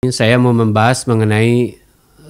Saya mau membahas mengenai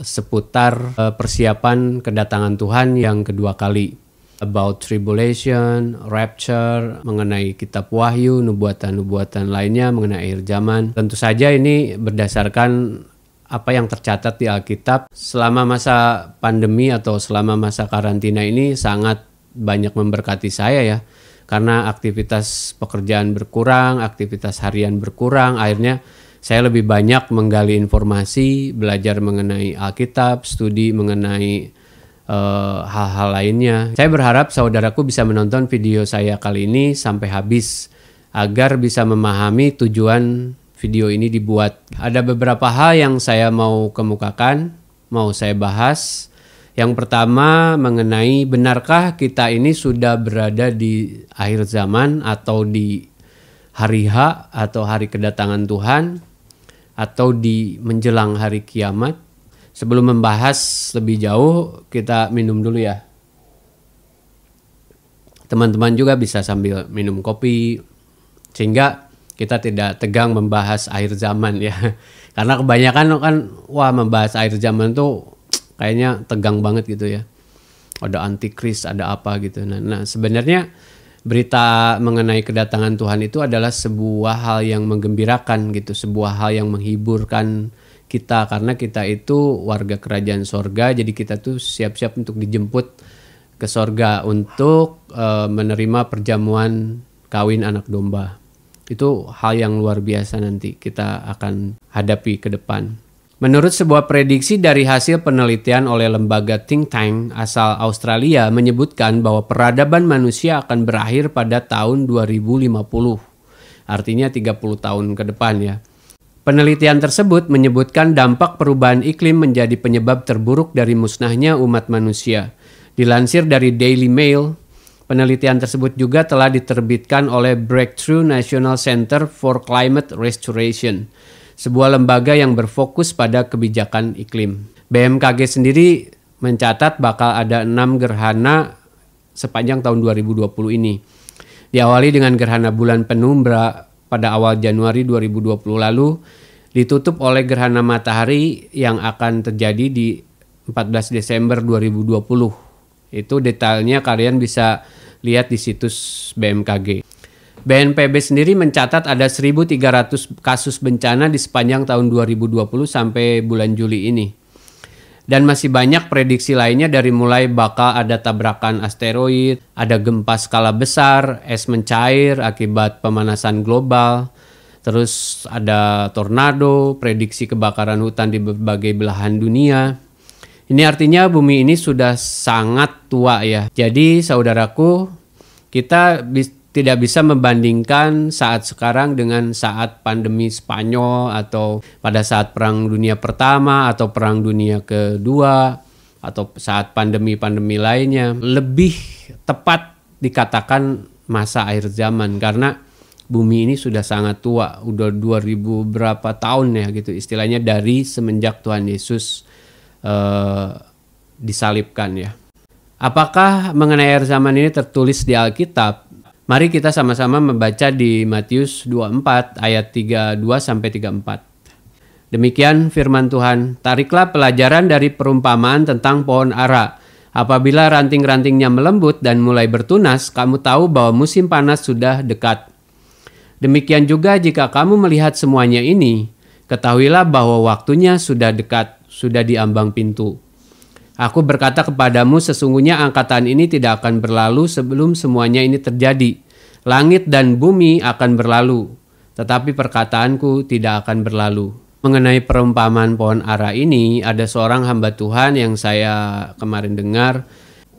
seputar persiapan kedatangan Tuhan yang kedua kali. About tribulation, rapture, mengenai kitab Wahyu, nubuatan-nubuatan lainnya mengenai akhir zaman. Tentu saja ini berdasarkan apa yang tercatat di Alkitab. Selama masa pandemi atau selama masa karantina ini sangat banyak memberkati saya ya. Karena aktivitas pekerjaan berkurang, aktivitas harian berkurang, akhirnya saya lebih banyak menggali informasi, belajar mengenai Alkitab, studi mengenai hal-hal lainnya. Saya berharap saudaraku bisa menonton video saya kali ini sampai habis agar bisa memahami tujuan video ini dibuat. Ada beberapa hal yang saya mau kemukakan, mau saya bahas. Yang pertama mengenai benarkah kita ini sudah berada di akhir zaman atau di hari H atau hari kedatangan Tuhan, atau di menjelang hari kiamat. Sebelum membahas lebih jauh, kita minum dulu ya. Teman-teman juga bisa sambil minum kopi, sehingga kita tidak tegang membahas akhir zaman ya. Karena kebanyakan kan, membahas akhir zaman tuh kayaknya tegang banget gitu ya. Ada antikris, ada apa gitu. Nah sebenarnya berita mengenai kedatangan Tuhan itu adalah sebuah hal yang menggembirakan gitu, sebuah hal yang menghiburkan kita karena kita itu warga kerajaan sorga, jadi kita tuh siap-siap untuk dijemput ke sorga untuk menerima perjamuan kawin anak domba. Itu hal yang luar biasa nanti kita akan hadapi ke depan. Menurut sebuah prediksi dari hasil penelitian oleh lembaga think tank asal Australia menyebutkan bahwa peradaban manusia akan berakhir pada tahun 2050. Artinya 30 tahun ke depan ya. Penelitian tersebut menyebutkan dampak perubahan iklim menjadi penyebab terburuk dari musnahnya umat manusia. Dilansir dari Daily Mail, penelitian tersebut juga telah diterbitkan oleh Breakthrough National Center for Climate Restoration, sebuah lembaga yang berfokus pada kebijakan iklim. BMKG sendiri mencatat bakal ada 6 gerhana sepanjang tahun 2020 ini. Diawali dengan gerhana bulan penumbra pada awal Januari 2020 lalu, ditutup oleh gerhana matahari yang akan terjadi di 14 Desember 2020. Itu detailnya kalian bisa lihat di situs BMKG. BNPB sendiri mencatat ada 1.300 kasus bencana di sepanjang tahun 2020 sampai bulan Juli ini. Dan masih banyak prediksi lainnya dari mulai bakal ada tabrakan asteroid, ada gempa skala besar, es mencair akibat pemanasan global, terus ada tornado, prediksi kebakaran hutan di berbagai belahan dunia. Ini artinya bumi ini sudah sangat tua ya. Jadi saudaraku, kita tidak bisa membandingkan saat sekarang dengan saat pandemi Spanyol atau pada saat Perang Dunia Pertama atau Perang Dunia Kedua atau saat pandemi-pandemi lainnya. Lebih tepat dikatakan masa akhir zaman karena bumi ini sudah sangat tua, udah 2000 berapa tahun ya gitu istilahnya dari semenjak Tuhan Yesus disalibkan ya. Apakah mengenai akhir zaman ini tertulis di Alkitab? Mari kita sama-sama membaca di Matius 24 ayat 32-34. Demikian firman Tuhan, tariklah pelajaran dari perumpamaan tentang pohon ara. Apabila ranting-rantingnya melembut dan mulai bertunas, kamu tahu bahwa musim panas sudah dekat. Demikian juga jika kamu melihat semuanya ini, ketahuilah bahwa waktunya sudah dekat, sudah di ambang pintu. Aku berkata kepadamu, sesungguhnya angkatan ini tidak akan berlalu sebelum semuanya ini terjadi. Langit dan bumi akan berlalu, tetapi perkataanku tidak akan berlalu. Mengenai perumpamaan pohon ara ini, ada seorang hamba Tuhan yang saya kemarin dengar.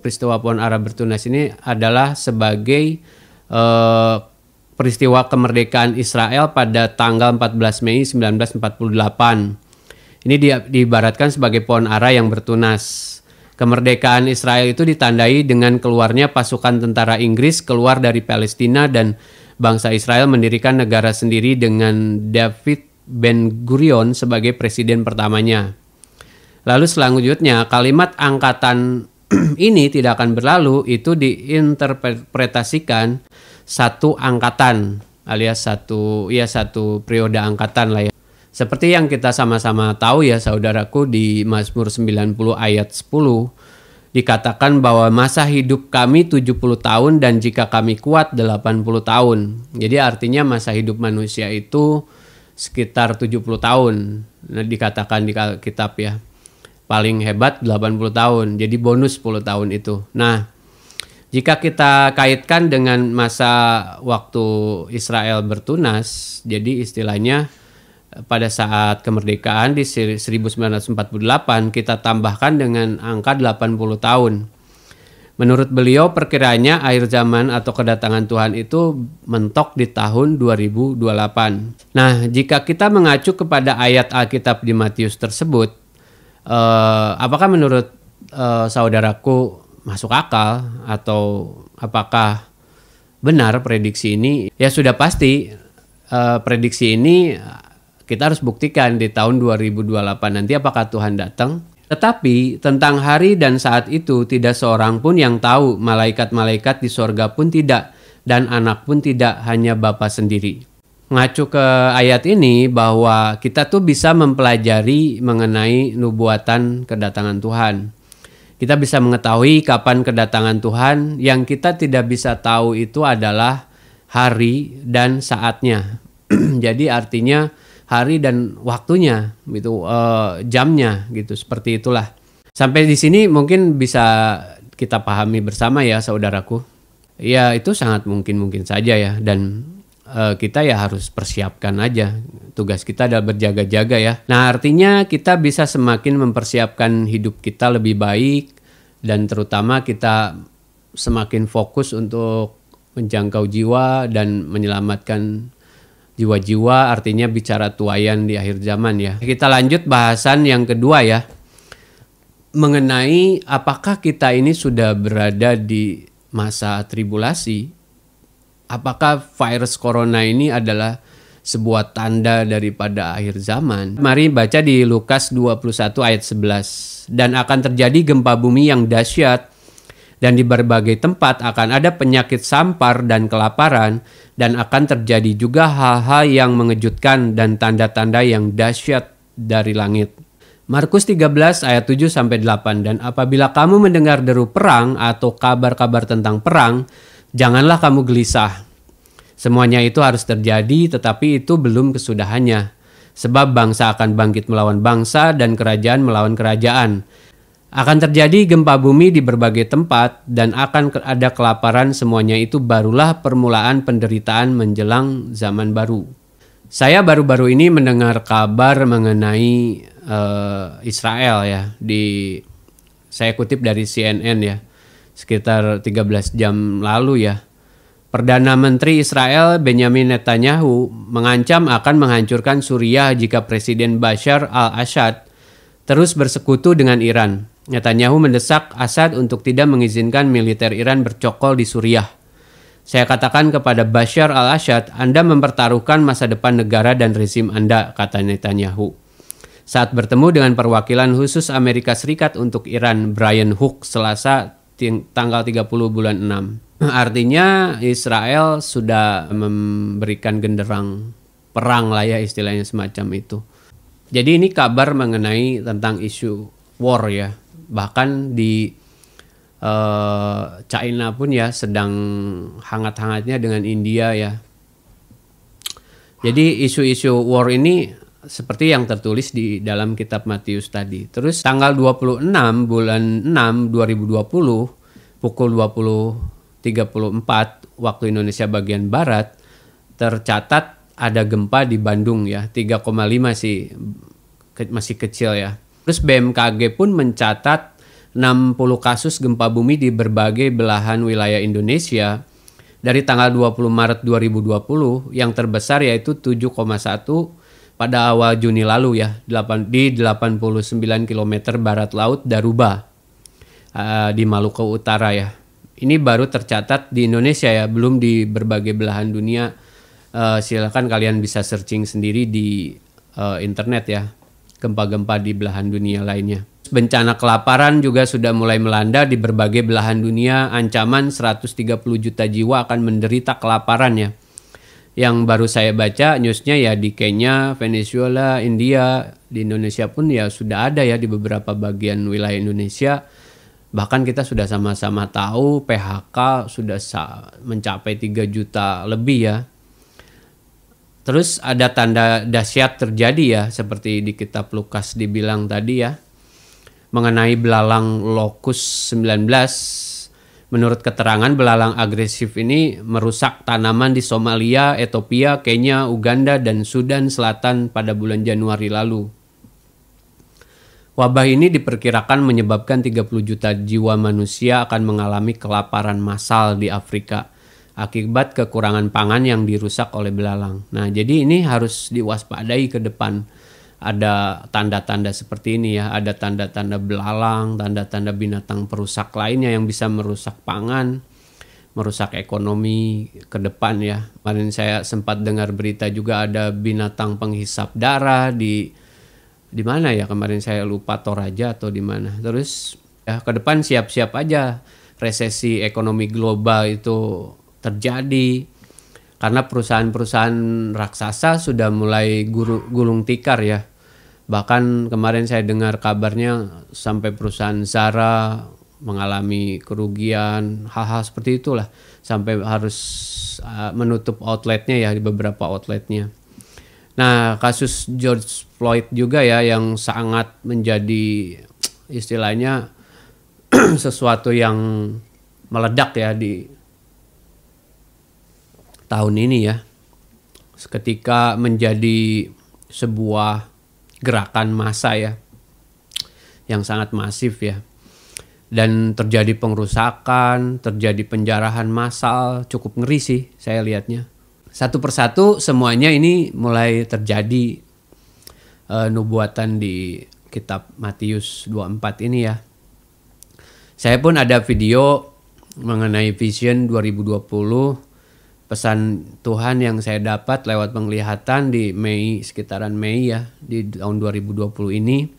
Peristiwa pohon ara bertunas ini adalah sebagai peristiwa kemerdekaan Israel pada tanggal 14 Mei 1948. Ini diibaratkan sebagai pohon ara yang bertunas. Kemerdekaan Israel itu ditandai dengan keluarnya pasukan tentara Inggris keluar dari Palestina dan bangsa Israel mendirikan negara sendiri dengan David Ben-Gurion sebagai presiden pertamanya. Lalu selanjutnya kalimat angkatan ini tidak akan berlalu itu diinterpretasikan satu angkatan alias satu periode angkatan lah ya. Seperti yang kita sama-sama tahu ya saudaraku, di Mazmur 90 ayat 10 dikatakan bahwa masa hidup kami 70 tahun dan jika kami kuat 80 tahun. Jadi artinya masa hidup manusia itu sekitar 70 tahun. Nah, dikatakan di kitab ya. Paling hebat 80 tahun. Jadi bonus 10 tahun itu. Nah, jika kita kaitkan dengan masa waktu Israel bertunas, jadi istilahnya pada saat kemerdekaan di 1948 kita tambahkan dengan angka 80 tahun. Menurut beliau perkiranya akhir zaman atau kedatangan Tuhan itu mentok di tahun 2028. Nah, jika kita mengacu kepada ayat Alkitab di Matius tersebut, apakah menurut saudaraku masuk akal atau apakah benar prediksi ini? Ya sudah pasti prediksi ini kita harus buktikan di tahun 2028 nanti apakah Tuhan datang. Tetapi tentang hari dan saat itu tidak seorang pun yang tahu, malaikat-malaikat di sorga pun tidak, dan anak pun tidak, hanya Bapa sendiri. Mengacu ke ayat ini bahwa kita tuh bisa mempelajari mengenai nubuatan kedatangan Tuhan. Kita bisa mengetahui kapan kedatangan Tuhan, yang kita tidak bisa tahu itu adalah hari dan saatnya. Jadi artinya hari dan waktunya gitu, jamnya gitu, seperti itulah. Sampai di sini mungkin bisa kita pahami bersama ya saudaraku. Ya itu sangat mungkin saja ya, dan kita ya harus persiapkan aja. Tugas kita adalah berjaga-jaga ya. Nah artinya kita bisa semakin mempersiapkan hidup kita lebih baik, dan terutama kita semakin fokus untuk menjangkau jiwa dan menyelamatkan jiwa-jiwa, artinya bicara tuayan di akhir zaman ya. Kita lanjut bahasan yang kedua ya, mengenai apakah kita ini sudah berada di masa tribulasi. Apakah virus corona ini adalah sebuah tanda daripada akhir zaman? Mari baca di Lukas 21 ayat 11. Dan akan terjadi gempa bumi yang dahsyat, dan di berbagai tempat akan ada penyakit sampar dan kelaparan, dan akan terjadi juga hal-hal yang mengejutkan dan tanda-tanda yang dahsyat dari langit. Markus 13 ayat 7-8. Dan apabila kamu mendengar deru perang atau kabar-kabar tentang perang, janganlah kamu gelisah. Semuanya itu harus terjadi, tetapi itu belum kesudahannya. Sebab bangsa akan bangkit melawan bangsa dan kerajaan melawan kerajaan. Akan terjadi gempa bumi di berbagai tempat dan akan ada kelaparan, semuanya itu barulah permulaan penderitaan menjelang zaman baru. Saya baru-baru ini mendengar kabar mengenai Israel ya. Saya kutip dari CNN ya, sekitar 13 jam lalu ya. Perdana Menteri Israel Benjamin Netanyahu mengancam akan menghancurkan Suriah jika Presiden Bashar al-Assad terus bersekutu dengan Iran. Netanyahu mendesak Assad untuk tidak mengizinkan militer Iran bercokol di Suriah. Saya katakan kepada Bashar al-Assad, Anda mempertaruhkan masa depan negara dan rezim Anda, kata Netanyahu. Saat bertemu dengan perwakilan khusus Amerika Serikat untuk Iran, Brian Hook, Selasa tanggal 30 bulan 6. Artinya Israel sudah memberikan genderang perang lah ya, istilahnya semacam itu. Jadi ini kabar mengenai tentang isu war ya. Bahkan di China pun ya sedang hangat-hangatnya dengan India ya. Jadi isu-isu war ini seperti yang tertulis di dalam kitab Matius tadi. Terus tanggal 26 bulan 6 2020 pukul 20.34 waktu Indonesia bagian Barat tercatat ada gempa di Bandung ya, 3,5 sih, masih kecil ya. Terus BMKG pun mencatat 60 kasus gempa bumi di berbagai belahan wilayah Indonesia dari tanggal 20 Maret 2020, yang terbesar yaitu 7,1 pada awal Juni lalu ya, di 89 km barat laut Daruba di Maluku Utara ya. Ini baru tercatat di Indonesia ya, belum di berbagai belahan dunia. Silakan kalian bisa searching sendiri di internet ya, gempa-gempa di belahan dunia lainnya. Bencana kelaparan juga sudah mulai melanda di berbagai belahan dunia. Ancaman 130 juta jiwa akan menderita kelaparan ya. Yang baru saya baca newsnya ya di Kenya, Venezuela, India, di Indonesia pun ya sudah ada ya di beberapa bagian wilayah Indonesia. Bahkan kita sudah sama-sama tahu PHK sudah mencapai 3 juta lebih ya. Terus ada tanda dahsyat terjadi ya, seperti di kitab Lukas dibilang tadi ya, mengenai belalang Locust 19. Menurut keterangan, belalang agresif ini merusak tanaman di Somalia, Ethiopia, Kenya, Uganda, dan Sudan Selatan pada bulan Januari lalu. Wabah ini diperkirakan menyebabkan 30 juta jiwa manusia akan mengalami kelaparan massal di Afrika akibat kekurangan pangan yang dirusak oleh belalang. Nah, jadi ini harus diwaspadai ke depan. Ada tanda-tanda seperti ini ya, ada tanda-tanda belalang, tanda-tanda binatang perusak lainnya yang bisa merusak pangan, merusak ekonomi ke depan ya. Kemarin saya sempat dengar berita juga ada binatang penghisap darah di mana ya, kemarin saya lupa, Toraja atau di mana. Terus ya ke depan siap-siap aja resesi ekonomi global itu terjadi. Karena perusahaan-perusahaan raksasa sudah mulai gulung tikar ya. Bahkan kemarin saya dengar kabarnya sampai perusahaan Zara mengalami kerugian, hal-hal seperti itulah. Sampai harus menutup outletnya ya, di beberapa outletnya. Nah, kasus George Floyd juga ya yang sangat menjadi istilahnya sesuatu yang meledak ya di tahun ini ya. Ketika menjadi sebuah gerakan massa ya yang sangat masif ya, dan terjadi pengrusakan, terjadi penjarahan massal, cukup ngeri sih saya lihatnya. Satu persatu semuanya ini mulai terjadi nubuatan di kitab Matius 24 ini ya. Saya pun ada video mengenai Vision 2020, pesan Tuhan yang saya dapat lewat penglihatan di sekitaran Mei ya, di tahun 2020 ini,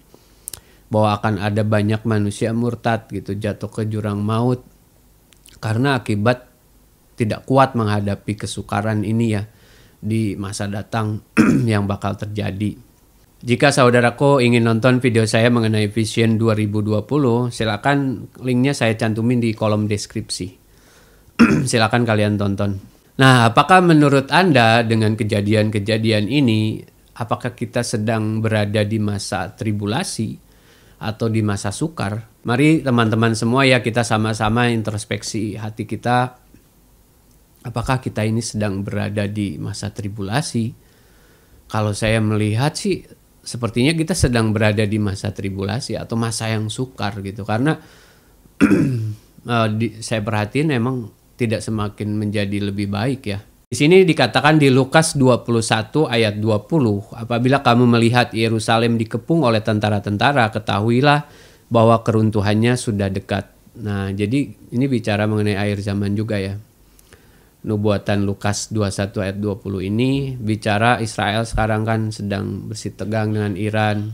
bahwa akan ada banyak manusia murtad gitu, jatuh ke jurang maut karena akibat tidak kuat menghadapi kesukaran ini ya di masa datang yang bakal terjadi. Jika saudaraku ingin nonton video saya mengenai Vision 2020, silakan linknya saya cantumin di kolom deskripsi. Silakan kalian tonton. Nah, apakah menurut Anda dengan kejadian-kejadian ini, apakah kita sedang berada di masa tribulasi atau di masa sukar? Mari teman-teman semua ya, kita sama-sama introspeksi hati kita. Apakah kita ini sedang berada di masa tribulasi? Kalau saya melihat sih, sepertinya kita sedang berada di masa tribulasi atau masa yang sukar gitu. Karena saya perhatiin emang tidak semakin menjadi lebih baik ya. Di sini dikatakan di Lukas 21 ayat 20, apabila kamu melihat Yerusalem dikepung oleh tentara-tentara, ketahuilah bahwa keruntuhannya sudah dekat. Nah, jadi ini bicara mengenai akhir zaman juga ya. Nubuatan Lukas 21 ayat 20 ini bicara Israel sekarang kan sedang bersitegang dengan Iran.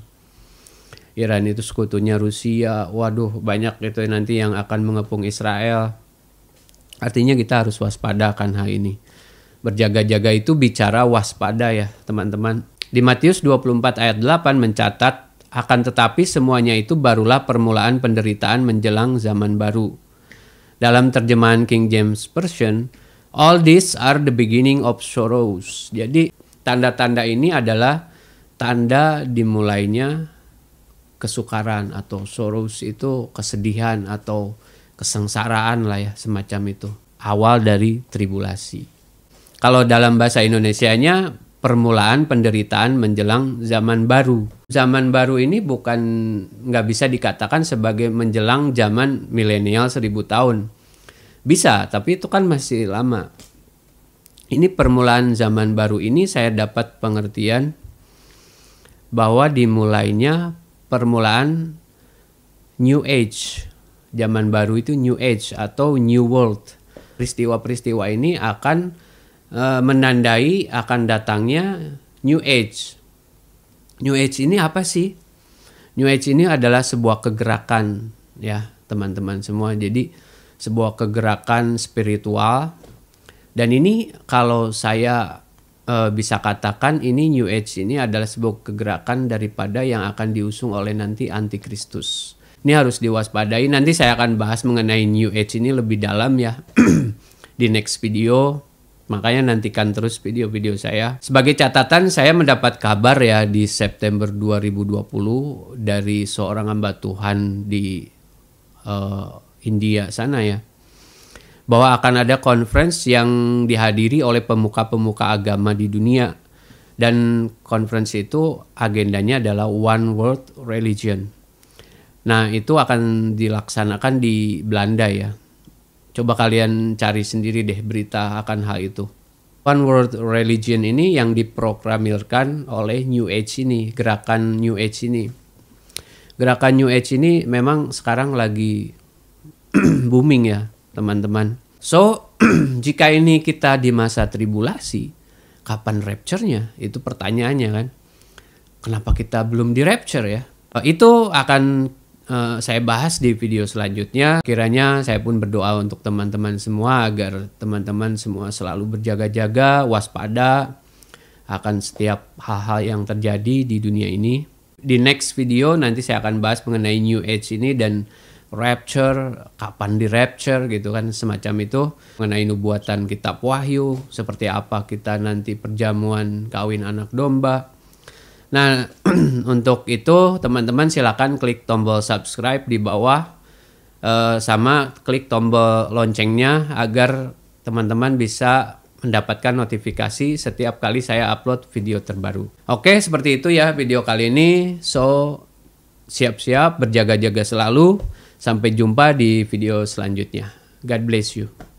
Iran itu sekutunya Rusia. Waduh, banyak itu nanti yang akan mengepung Israel. Artinya kita harus waspada akan hal ini. Berjaga-jaga itu bicara waspada ya teman-teman. Di Matius 24 ayat 8 mencatat, akan tetapi semuanya itu barulah permulaan penderitaan menjelang zaman baru. Dalam terjemahan King James Version, all these are the beginning of sorrows. Jadi tanda-tanda ini adalah tanda dimulainya kesukaran, atau sorrows itu kesedihan atau kesengsaraan lah ya, semacam itu. Awal dari tribulasi. Kalau dalam bahasa Indonesianya, permulaan penderitaan menjelang zaman baru. Zaman baru ini nggak bisa dikatakan sebagai menjelang zaman milenial 1000 tahun. Bisa, tapi itu kan masih lama. Ini permulaan zaman baru ini saya dapat pengertian bahwa dimulainya permulaan New Age. Zaman baru itu New Age atau New World. Peristiwa-peristiwa ini akan menandai akan datangnya New Age. New Age ini apa sih? New Age ini adalah sebuah kegerakan ya teman-teman semua. Jadi sebuah kegerakan spiritual. Dan ini kalau saya bisa katakan ini New Age ini adalah sebuah kegerakan daripada yang akan diusung oleh nanti antikristus. Ini harus diwaspadai. Nanti saya akan bahas mengenai New Age ini lebih dalam ya di next video. Makanya nantikan terus video-video saya. Sebagai catatan, saya mendapat kabar ya di September 2020 dari seorang hamba Tuhan di India sana ya, bahwa akan ada conference yang dihadiri oleh pemuka-pemuka agama di dunia. Dan conference itu agendanya adalah One World Religion. Nah, itu akan dilaksanakan di Belanda ya. Coba kalian cari sendiri deh berita akan hal itu. One World Religion ini yang diproklamirkan oleh New Age ini, gerakan New Age ini. Gerakan New Age ini memang sekarang lagi booming ya, teman-teman. So, jika ini kita di masa tribulasi, kapan rapture-nya? Itu pertanyaannya kan. Kenapa kita belum di rapture ya? Itu akan saya bahas di video selanjutnya. Kiranya saya pun berdoa untuk teman-teman semua agar teman-teman semua selalu berjaga-jaga, waspada akan setiap hal-hal yang terjadi di dunia ini. Di next video nanti saya akan bahas mengenai New Age ini dan rapture, kapan di rapture gitu kan, semacam itu, mengenai nubuatan kitab Wahyu, seperti apa kita nanti perjamuan kawin anak domba. Nah, untuk itu teman-teman silakan klik tombol subscribe di bawah, sama klik tombol loncengnya agar teman-teman bisa mendapatkan notifikasi setiap kali saya upload video terbaru. Oke, seperti itu ya video kali ini. So, siap-siap berjaga-jaga selalu. Sampai jumpa di video selanjutnya. God bless you.